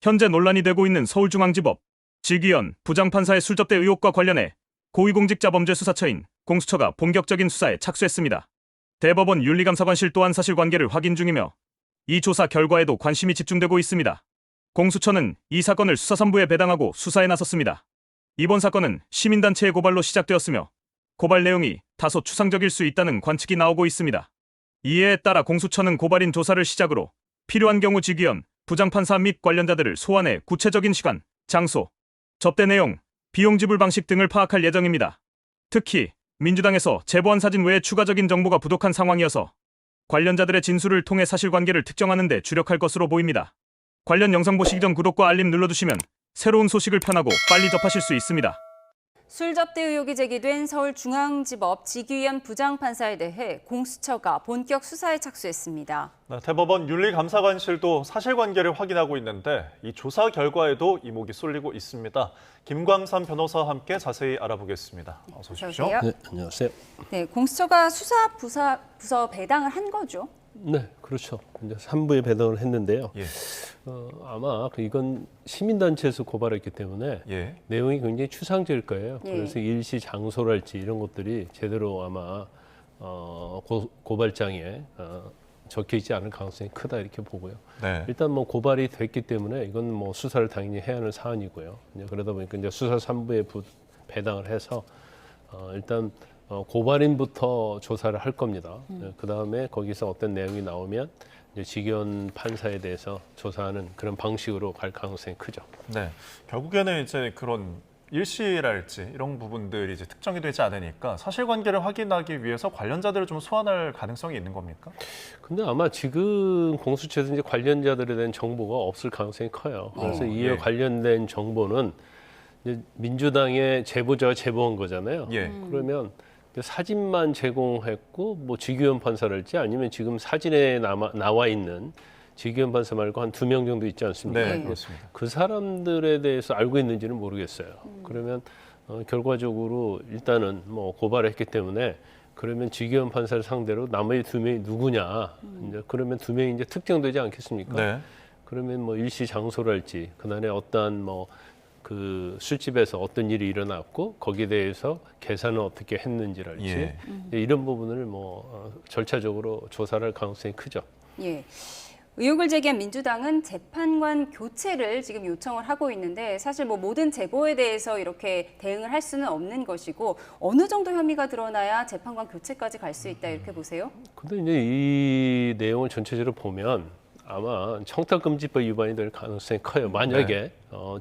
현재 논란이 되고 있는 서울중앙지법 지기현 부장판사의 술접대 의혹과 관련해 고위공직자범죄수사처인 공수처가 본격적인 수사에 착수했습니다. 대법원 윤리감사관실 또한 사실관계를 확인 중이며 이 조사 결과에도 관심이 집중되고 있습니다. 공수처는 이 사건을 수사본부에 배당하고 수사에 나섰습니다. 이번 사건은 시민단체의 고발로 시작되었으며 고발 내용이 다소 추상적일 수 있다는 관측이 나오고 있습니다. 이에 따라 공수처는 고발인 조사를 시작으로 필요한 경우 지기현 부장판사 및 관련자들을 소환해 구체적인 시간, 장소, 접대 내용, 비용 지불 방식 등을 파악할 예정입니다. 특히 민주당에서 제보한 사진 외에 추가적인 정보가 부족한 상황이어서 관련자들의 진술을 통해 사실관계를 특정하는 데 주력할 것으로 보입니다. 관련 영상 보시기 전 구독과 알림 눌러두시면 새로운 소식을 편하고 빨리 접하실 수 있습니다. 술접대 의혹이 제기된 서울중앙지법 지기현 부장판사에 대해 공수처가 본격 수사에 착수했습니다. 대법원 윤리감사관실도 사실관계를 확인하고 있는데 이 조사 결과에도 이목이 쏠리고 있습니다. 김광삼 변호사와 함께 자세히 알아보겠습니다. 어서 오십시오. 안녕하세요. 네, 안녕하세요. 네, 공수처가 수사 부서 배당을 한 거죠? 네, 그렇죠. 이제 3부에 배당을 했는데요. 예. 아마 이건 시민단체에서 고발했기 때문에 예. 내용이 굉장히 추상적일 거예요. 예. 그래서 일시 장소랄지 이런 것들이 제대로 아마 고발장에 적혀 있지 않을 가능성이 크다 이렇게 보고요. 네. 일단 뭐 고발이 됐기 때문에 이건 뭐 수사를 당연히 해야 하는 사안이고요. 이제 그러다 보니까 이제 수사 3부에 배당을 해서 일단 고발인부터 조사를 할 겁니다. 그 다음에 거기서 어떤 내용이 나오면 이제 지기현 판사에 대해서 조사하는 그런 방식으로 갈 가능성이 크죠. 네. 결국에는 이제 그런 일시랄지 이런 부분들이 이제 특정이 되지 않으니까 사실관계를 확인하기 위해서 관련자들을 좀 소환할 가능성이 있는 겁니까? 근데 아마 지금 공수처에서 이제 관련자들에 대한 정보가 없을 가능성이 커요. 그래서 이에 예. 관련된 정보는 이제 민주당의 제보자가 제보한 거잖아요. 예. 그러면 사진만 제공했고 뭐 지기현 판사랄지 아니면 지금 사진에 나와 있는 지기현 판사 말고 한 2명 정도 있지 않습니까? 네, 네. 그렇습니다. 그 사람들에 대해서 알고 있는지는 모르겠어요. 그러면 결과적으로 일단은 뭐 고발했기 때문에 그러면 지기현 판사를 상대로 나머지 2명이 누구냐? 이제 그러면 2명이 이제 특정되지 않겠습니까? 네. 그러면 뭐 일시 장소랄지 그날에 어떠한 뭐 그 술집에서 어떤 일이 일어났고 거기에 대해서 계산은 어떻게 했는지랄지 예. 이런 부분을 뭐 절차적으로 조사를 할 가능성이 크죠. 예. 의혹을 제기한 민주당은 재판관 교체를 지금 요청을 하고 있는데 사실 뭐 모든 제보에 대해서 이렇게 대응을 할 수는 없는 것이고 어느 정도 혐의가 드러나야 재판관 교체까지 갈 수 있다 이렇게 보세요? 근데 이제 이 내용을 전체적으로 보면 아마 청탁금지법 위반이 될 가능성이 커요. 만약에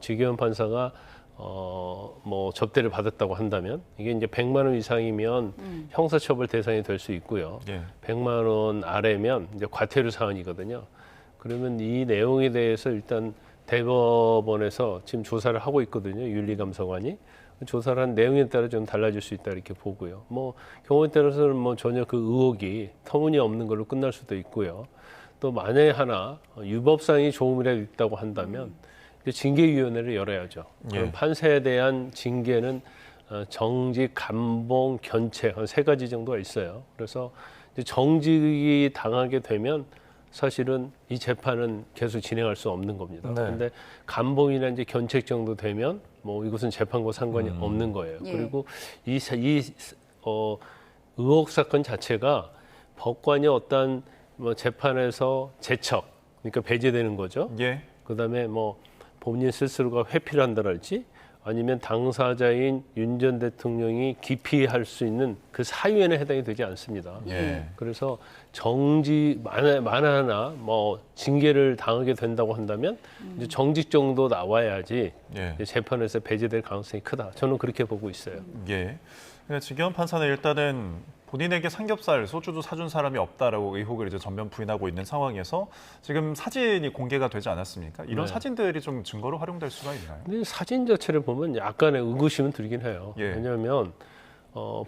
지기현 판사가 뭐 접대를 받았다고 한다면 이게 이제 100만 원 이상이면 형사처벌 대상이 될 수 있고요. 예. 100만 원 아래면 이제 과태료 사안이거든요. 그러면 이 내용에 대해서 일단 대법원에서 지금 조사를 하고 있거든요. 윤리감사관이. 조사를 한 내용에 따라 좀 달라질 수 있다 이렇게 보고요. 뭐 경우에 따라서는 뭐 전혀 그 의혹이 터무니없는 걸로 끝날 수도 있고요. 또 만약에 하나 유법상의 조음이라도 있다고 한다면 이제 징계위원회를 열어야죠. 그럼 예. 판사에 대한 징계는 정직, 감봉, 견책 한 3가지 정도가 있어요. 그래서 이제 정직이 당하게 되면 사실은 이 재판은 계속 진행할 수 없는 겁니다. 네. 그런데 감봉이나 이제 견책 정도 되면 뭐 이것은 재판과 상관이 없는 거예요. 예. 그리고 이 의혹 사건 자체가 법관이 어떤 뭐 재판에서 제척, 그러니까 배제되는 거죠. 예. 그다음에 뭐 본인 스스로가 회피를 한다랄지 아니면 당사자인 윤 전 대통령이 기피할 수 있는 그 사유에는 해당이 되지 않습니다. 예. 그래서 정지 만하나 뭐 징계를 당하게 된다고 한다면 이제 정직 정도 나와야지 예. 이제 재판에서 배제될 가능성이 크다. 저는 그렇게 보고 있어요. 예. 그러니까 지기현 판사는 일단은 본인에게 삼겹살, 소주도 사준 사람이 없다라고 의혹을 이제 전면 부인하고 있는 상황에서 지금 사진이 공개가 되지 않았습니까? 이런 네. 사진들이 좀 증거로 활용될 수가 있나요? 근데 사진 자체를 보면 약간의 의구심은 들긴 해요. 예. 왜냐하면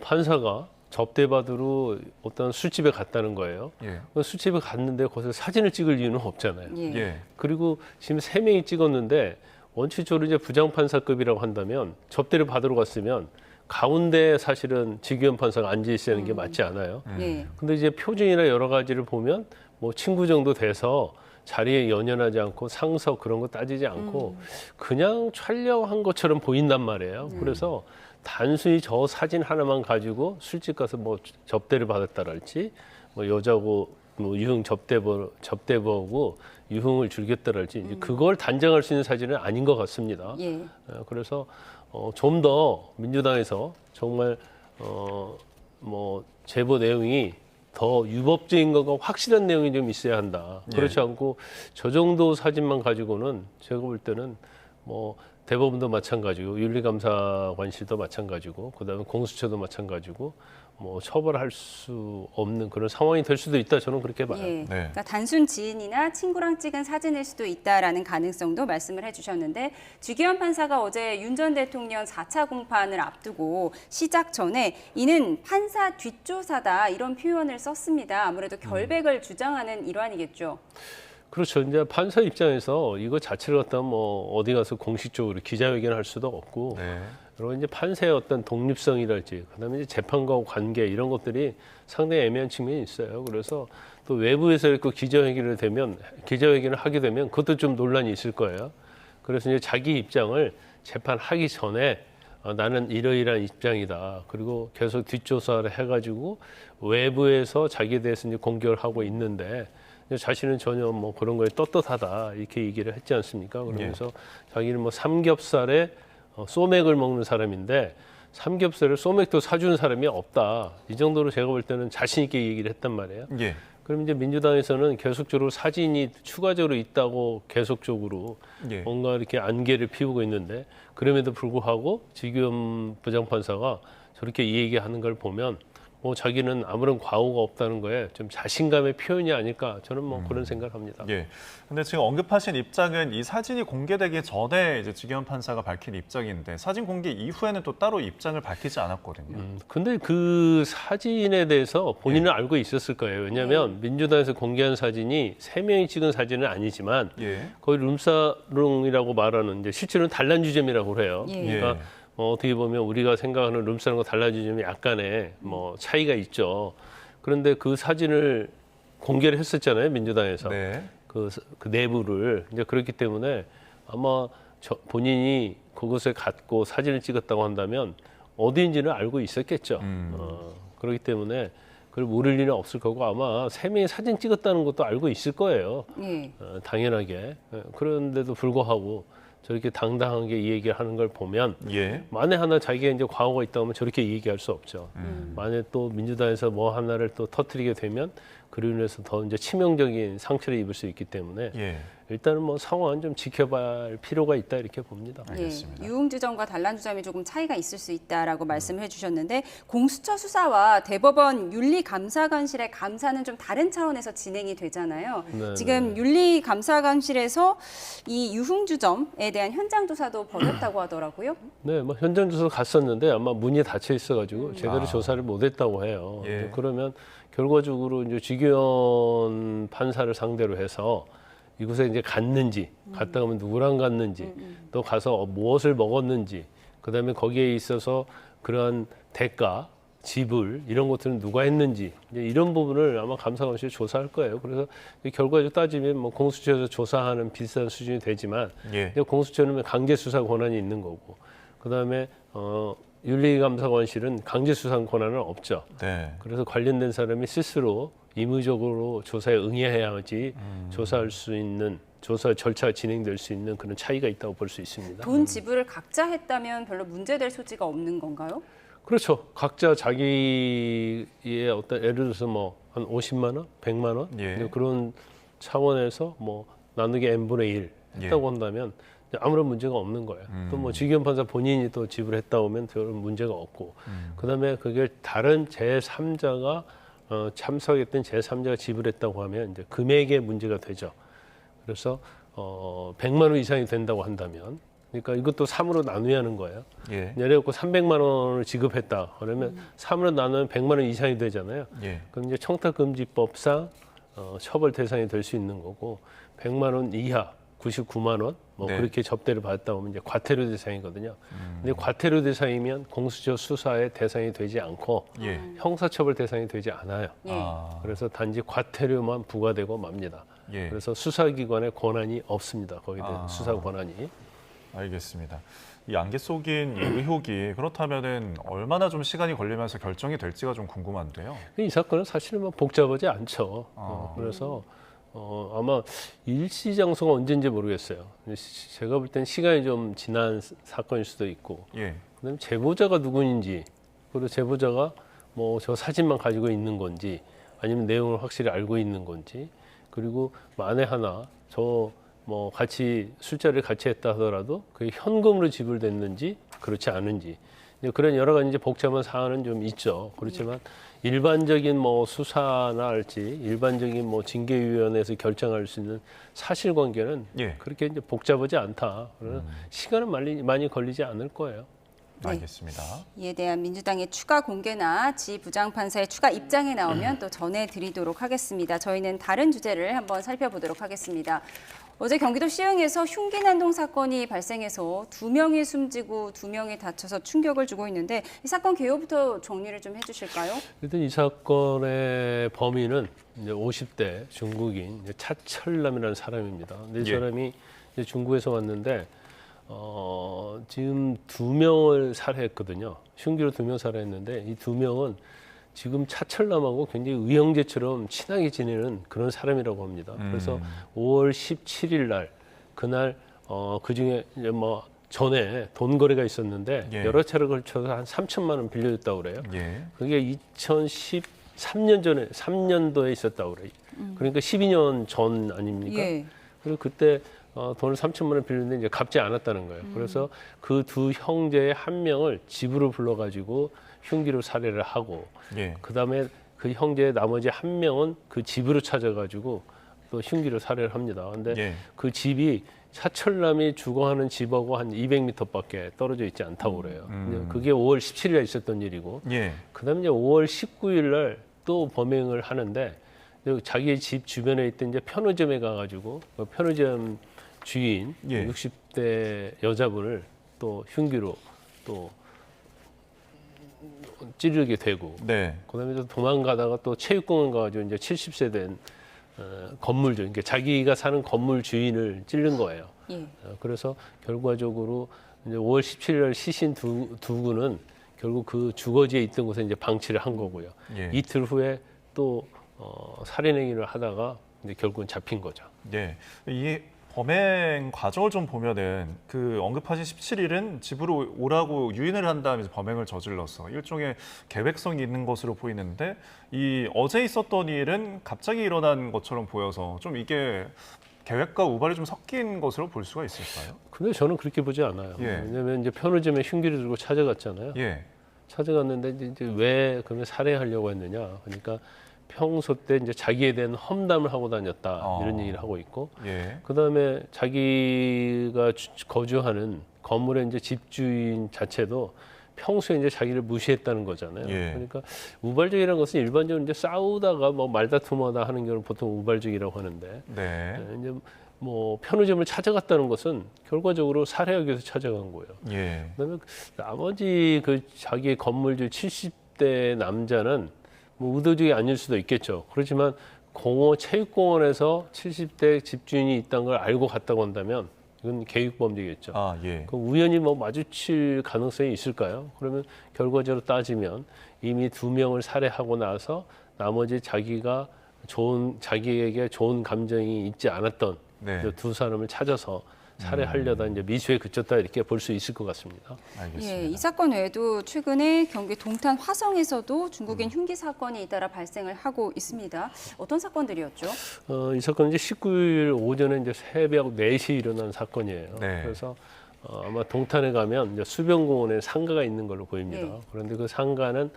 판사가 접대받으러 어떤 술집에 갔다는 거예요. 예. 술집에 갔는데 거기서 사진을 찍을 이유는 없잖아요. 예. 예. 그리고 지금 3명이 찍었는데 원칙적으로 이제 부장판사급이라고 한다면 접대를 받으러 갔으면 가운데 사실은 지기현 판사가 앉아 있어야 하는 게 맞지 않아요. 예. 근데 이제 표정이나 여러 가지를 보면 뭐 친구 정도 돼서 자리에 연연하지 않고 상석 그런 거 따지지 않고 그냥 촬영한 것처럼 보인단 말이에요. 그래서 단순히 저 사진 하나만 가지고 술집 가서 뭐 접대를 받았다랄지 뭐 여자고 뭐 유흥 접대보고 유흥을 즐겼다랄지 이제 그걸 단정할 수 있는 사진은 아닌 것 같습니다. 예. 그래서 좀 더 민주당에서 정말 뭐 제보 내용이 더 유법적인 것과 확실한 내용이 좀 있어야 한다. 그렇지 않고 저 정도 사진만 가지고는 제가 볼 때는 뭐 대법원도 마찬가지고 윤리감사관실도 마찬가지고 그다음에 공수처도 마찬가지고 뭐 처벌할 수 없는 그런 상황이 될 수도 있다. 저는 그렇게 봐요. 예. 네. 그러니까 단순 지인이나 친구랑 찍은 사진일 수도 있다라는 가능성도 말씀을 해주셨는데 주기현 판사가 어제 윤 전 대통령 4차 공판을 앞두고 시작 전에 이는 판사 뒷조사다 이런 표현을 썼습니다. 아무래도 결백을 주장하는 일환이겠죠. 그렇죠. 이제 판사 입장에서 이거 자체를 갖다 뭐 어디 가서 공식적으로 기자회견할 수도 없고 네. 그리고 이제 판사의 어떤 독립성이랄지 그다음에 이제 재판과 관계 이런 것들이 상당히 애매한 측면이 있어요. 그래서 또 외부에서 이렇게 기자회견을 하게 되면 그것도 좀 논란이 있을 거예요. 그래서 이제 자기 입장을 재판하기 전에 나는 이러이러한 입장이다. 그리고 계속 뒷조사를 해가지고 외부에서 자기에 대해서 이제 공격을 하고 있는데 자신은 전혀 뭐 그런 거에 떳떳하다 이렇게 얘기를 했지 않습니까? 그러면서 자기는 뭐 삼겹살에 소맥을 먹는 사람인데 삼겹살을 소맥도 사주는 사람이 없다. 이 정도로 제가 볼 때는 자신 있게 얘기를 했단 말이에요. 예. 그럼 이제 민주당에서는 계속적으로 사진이 추가적으로 있다고 계속적으로 예. 뭔가 이렇게 안개를 피우고 있는데 그럼에도 불구하고 지금 부장판사가 저렇게 얘기하는 걸 보면 뭐 자기는 아무런 과오가 없다는 거에 좀 자신감의 표현이 아닐까 저는 뭐 그런 생각을 합니다. 예. 근데 지금 언급하신 입장은 이 사진이 공개되기 전에 이제 지기현 판사가 밝힌 입장인데 사진 공개 이후에는 또 따로 입장을 밝히지 않았거든요. 근데 그 사진에 대해서 본인은 알고 있었을 거예요. 왜냐하면 민주당에서 공개한 사진이 3명이 찍은 사진은 아니지만 예. 거의 룸사롱이라고 말하는 이제 실제로는 단란주점이라고 그래요. 예. 그러니까 어떻게 보면 우리가 생각하는 룸사롱과 단란주점이 약간의 뭐 차이가 있죠. 그런데 그 사진을 공개를 했었잖아요, 민주당에서. 네. 그 내부를 이제 그렇기 때문에 아마 본인이 그것에 갖고 사진을 찍었다고 한다면 어디인지는 알고 있었겠죠. 그렇기 때문에 그걸 모를 일은 없을 거고 아마 3명이 사진 찍었다는 것도 알고 있을 거예요. 예. 당연하게. 그런데도 불구하고 저렇게 당당하게 이 얘기를 하는 걸 보면 예. 만에 하나 자기가 이제 과오가 있다 하면 저렇게 얘기할 수 없죠. 만에 또 민주당에서 뭐 하나를 또 터뜨리게 되면 그로 인해서 더 이제 치명적인 상처를 입을 수 있기 때문에 예. 일단은 뭐 상황은 좀 지켜봐야 할 필요가 있다 이렇게 봅니다. 알겠습니다. 예, 유흥주점과 단란주점이 조금 차이가 있을 수 있다라고 말씀을 해주셨는데 공수처 수사와 대법원 윤리감사관실의 감사는 좀 다른 차원에서 진행이 되잖아요. 네, 지금 윤리감사관실에서 이 유흥주점에 대한 현장 조사도 벌였다고 하더라고요. 네, 뭐 현장 조사 갔었는데 아마 문이 닫혀 있어가지고 제대로 조사를 못했다고 해요. 예. 그러면 결과적으로 이제 주기현 판사를 상대로 해서 이곳에 이제 갔는지, 갔다 오면 누구랑 갔는지, 또 가서 무엇을 먹었는지, 그다음에 거기에 있어서 그러한 대가, 지불 이런 것들은 누가 했는지 이제 이런 부분을 아마 감사관실이 조사할 거예요. 그래서 결과적으로 따지면 뭐 공수처에서 조사하는 비슷한 수준이 되지만 예. 이제 공수처는 강제 수사 권한이 있는 거고, 그다음에 윤리감사관실은 강제 수사 권한은 없죠. 네. 그래서 관련된 사람이 스스로 임의적으로 조사에 응해야지 조사할 수 있는 조사 절차가 진행될 수 있는 그런 차이가 있다고 볼 수 있습니다. 돈 지불을 각자 했다면 별로 문제될 소지가 없는 건가요? 그렇죠. 각자 자기의 어떤 예를 들어서 뭐 한 50만 원, 100만 원 예. 그런 차원에서 뭐 나누기 n분의 1 했다고 한다면 아무런 문제가 없는 거예요. 또 뭐 지기현 판사 본인이 또 지불했다 오면 그런 문제가 없고, 그다음에 그게 다른 제3자가 참석했던 제3자가 지불했다고 하면 이제 금액의 문제가 되죠. 그래서 100만 원 이상이 된다고 한다면, 그러니까 이것도 3으로 나눠야 하는 거예요. 예. 예를 들어 300만 원을 지급했다. 그러면 3으로 나누면 100만 원 이상이 되잖아요. 예. 그럼 이제 청탁금지법상 처벌 대상이 될 수 있는 거고, 100만 원 이하 99만 원, 뭐 네. 그렇게 접대를 받았다 보면 이제 과태료 대상이거든요. 근데 과태료 대상이면 공수처 수사의 대상이 되지 않고 예. 형사처벌 대상이 되지 않아요. 예. 아. 그래서 단지 과태료만 부과되고 맙니다. 예. 그래서 수사기관의 권한이 없습니다. 거기에 대한 아. 수사 권한이. 알겠습니다. 이 안개 속인 이 의혹이 그렇다면은 얼마나 좀 시간이 걸리면서 결정이 될지가 좀 궁금한데요. 이 사건은 사실은 뭐 복잡하지 않죠. 아. 그래서 아마 일시장소가 언제인지 모르겠어요. 제가 볼 땐 시간이 좀 지난 사건일 수도 있고, 예. 그다음에 제보자가 누구인지, 그리고 제보자가 뭐 저 사진만 가지고 있는 건지, 아니면 내용을 확실히 알고 있는 건지, 그리고 만에 하나 저 뭐 같이 술자리를 같이 했다 하더라도 그게 현금으로 지불됐는지 그렇지 않은지, 이제 그런 여러 가지 이제 복잡한 사안은 좀 있죠. 그렇지만 일반적인 뭐 수사나 할지 일반적인 뭐 징계위원회에서 결정할 수 있는 사실관계는 예. 그렇게 이제 복잡하지 않다. 그러나 시간은 많이 걸리지 않을 거예요. 네. 알겠습니다. 이에 대한 민주당의 추가 공개나 지 부장판사의 추가 입장이 나오면 또 전해드리도록 하겠습니다. 저희는 다른 주제를 한번 살펴보도록 하겠습니다. 어제 경기도 시흥에서 흉기 난동 사건이 발생해서 2명이 숨지고 2명이 다쳐서 충격을 주고 있는데 이 사건 개요부터 정리를 좀 해주실까요? 일단 이 사건의 범인은 이제 50대 중국인 이제 차철남이라는 사람입니다. 근데 이 예. 사람이 이제 중국에서 왔는데 지금 2명을 살해했거든요. 흉기로 2명 살해했는데 이 2명은 지금 차철남하고 굉장히 의형제처럼 친하게 지내는 그런 사람이라고 합니다. 그래서 5월 17일 날 그날 그 중에 이제 뭐 전에 돈 거래가 있었는데 예. 여러 차례 걸쳐서 한 3천만 원 빌려줬다고 그래요. 예. 그게 2013년 전에 3년도에 있었다고 그래요. 그러니까 12년 전 아닙니까? 예. 그리고 그때 돈을 3천만 원 빌렸는데 이제 갚지 않았다는 거예요. 그래서 그 두 형제의 한 명을 집으로 불러가지고 흉기로 살해를 하고, 예. 그 다음에 그 형제의 나머지 한 명은 그 집으로 찾아가지고 또 흉기로 살해를 합니다. 근데 예. 그 집이 차철남이 주거하는 집하고 한 200m밖에 떨어져 있지 않다고 그래요. 이제 그게 5월 17일에 있었던 일이고, 예. 그다음에 이제 5월 19일 날 또 범행을 하는데 자기 집 주변에 있던 이제 편의점에 가가지고 그 편의점 주인 예. 60대 여자분을 또 흉기로 또 찌르게 되고, 네. 그다음에 또 도망가다가 또 체육공원 가가지고 이제 70세 된 건물주, 그러니까 자기가 사는 건물 주인을 찌른 거예요. 예. 그래서 결과적으로 이제 5월 17일 날 시신 두 구는 결국 그 주거지에 있던 곳에 이제 방치를 한 거고요. 예. 이틀 후에 또 살인 행위를 하다가 이제 결국은 잡힌 거죠. 예. 이 범행 과정을 좀 보면은 그 언급하신 17일은 집으로 오라고 유인을 한 다음에 범행을 저질러서 일종의 계획성이 있는 것으로 보이는데 이 어제 있었던 일은 갑자기 일어난 것처럼 보여서 좀 이게 계획과 우발이 좀 섞인 것으로 볼 수가 있을까요? 근데 저는 그렇게 보지 않아요. 예. 왜냐하면 이제 편의점에 흉기를 들고 찾아갔잖아요. 예. 찾아갔는데 이제 왜 그러면 살해하려고 했느냐? 그러니까 평소 때 이제 자기에 대한 험담을 하고 다녔다 이런 얘기를 하고 있고, 예. 그 다음에 자기가 거주하는 건물의 이제 집주인 자체도 평소에 이제 자기를 무시했다는 거잖아요. 예. 그러니까 우발적이라는 것은 일반적으로 이제 싸우다가 뭐 말다툼하다 하는 경우를 보통 우발적이라고 하는데, 네. 이제 뭐 편의점을 찾아갔다는 것은 결과적으로 살해하기 위해서 찾아간 거예요. 예. 그다음에 나머지 그 자기의 건물주 70대 남자는 뭐 의도적이 아닐 수도 있겠죠. 그렇지만 체육공원에서 70대 집주인이 있다는 걸 알고 갔다고 한다면 이건 계획범죄겠죠. 아, 예. 그 우연히 뭐 마주칠 가능성이 있을까요? 그러면 결과적으로 따지면 이미 2명을 살해하고 나서 나머지 자기에게 좋은 감정이 있지 않았던 네. 이제 두 사람을 찾아서 살해하려다 이제 미수에 그쳤다 이렇게 볼 수 있을 것 같습니다. 알겠습니다. 예, 이 사건 외에도 최근에 경기 동탄 화성에서도 중국인 흉기 사건이 잇따라 발생을 하고 있습니다. 어떤 사건들이었죠? 이 사건은 이제 19일 오전에 이제 새벽 4시에 일어난 사건이에요. 네. 그래서 아마 동탄에 가면 이제 수변공원에 상가가 있는 걸로 보입니다. 예. 그런데 그 상가는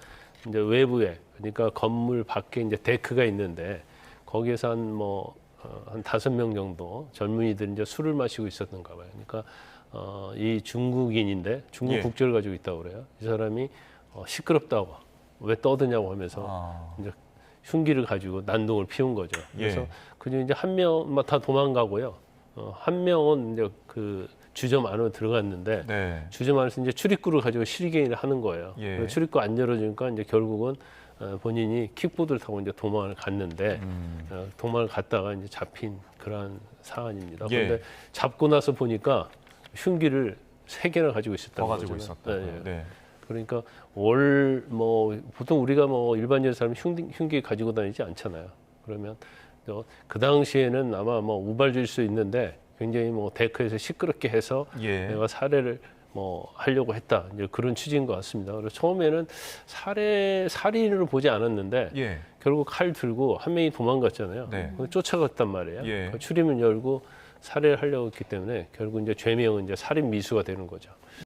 이제 외부에, 그러니까 건물 밖에 이제 데크가 있는데 거기에서 한 5명 정도 젊은이들이 이제 술을 마시고 있었던가 봐요. 그러니까 이 중국인인데 중국 예. 국적을 가지고 있다고 그래요. 이 사람이 시끄럽다고 왜 떠드냐고 하면서 아, 이제 흉기를 가지고 난동을 피운 거죠. 그래서 예. 그중 이제 한 명 다 도망가고요. 한 명은 이제 그 주점 안으로 들어갔는데 네. 주점 안에서 이제 출입구를 가지고 실갱이를 하는 거예요. 예. 그래서 출입구 안 열어주니까 이제 결국은 본인이 킥보드를 타고 이제 도망을 갔는데 도망을 갔다가 이제 잡힌 그러한 사안입니다. 예. 그런데 잡고 나서 보니까 흉기를 3개나 가지고 있었다는 더 가지고 거죠. 있었다. 네, 예. 네. 그러니까 보통 우리가 일반적인 사람 흉기 가지고 다니지 않잖아요. 그러면 그 당시에는 아마 우발질 수 있는데 굉장히 데크에서 시끄럽게 해서 예. 내가 살해를 하려고 했다. 이제 그런 취지인 것 같습니다. 그래서 처음에는 살인으로 보지 않았는데 예. 결국 칼 들고 한 명이 도망갔잖아요. 네. 쫓아갔단 말이에요. 예. 그 출입문 열고 살해를 하려고 했기 때문에 결국 이제 죄명은 이제 살인 미수가 되는 거죠.